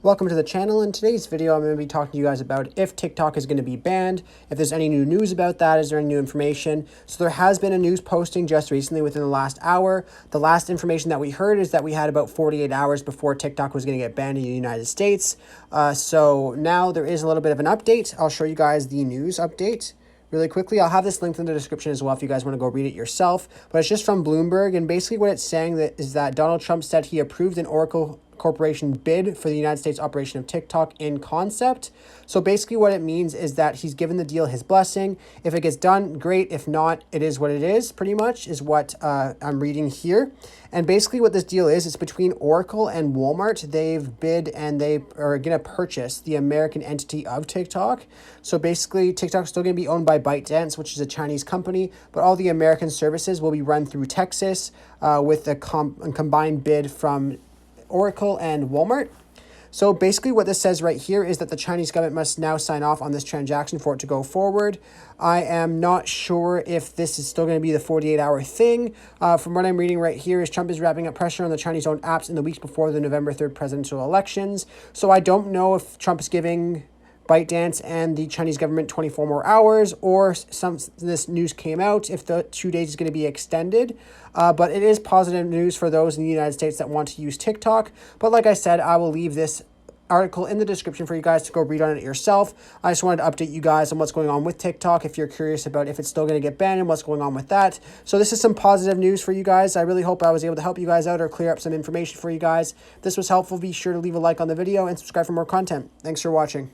Welcome to the channel. In today's video, I'm going to be talking to you guys about if TikTok is going to be banned, if there's any new news about that, is there any new information. So there has been a news posting just recently within the last hour. The last information that we heard is that we had about 48 hours before TikTok was going to get banned in the United States. So now there is a little bit of an update. I'll show you guys the news update really quickly. I'll have this linked in the description as well if you guys want to go read it yourself. But it's just from Bloomberg, and basically what it's saying is that Donald Trump said he approved an Oracle Corporation bid for the United States operation of TikTok in concept. So basically what it means is that he's given the deal his blessing. If it gets done, great. If not, it is what it is, pretty much, is what I'm reading here. And basically what this deal is, it's between Oracle and Walmart. They've bid and they are going to purchase the American entity of TikTok. So basically TikTok's still going to be owned by ByteDance, which is a Chinese company, but all the American services will be run through Texas with a combined bid from Oracle and Walmart. So basically what this says right here is that the Chinese government must now sign off on this transaction for it to go forward. I am not sure if this is still going to be the 48-hour thing. From what I'm reading right here is Trump is wrapping up pressure on the Chinese-owned apps in the weeks before the November 3rd presidential elections. So I don't know if Trump is giving ByteDance and the Chinese government 24 more hours, or this news came out if the 2 days is going to be extended. But it is positive news for those in the United States that want to use TikTok. But like I said, I will leave this article in the description for you guys to go read on it yourself. I just wanted to update you guys on what's going on with TikTok if you're curious about if it's still going to get banned and what's going on with that. So this is some positive news for you guys. I really hope I was able to help you guys out or clear up some information for you guys. If this was helpful, be sure to leave a like on the video and subscribe for more content. Thanks for watching.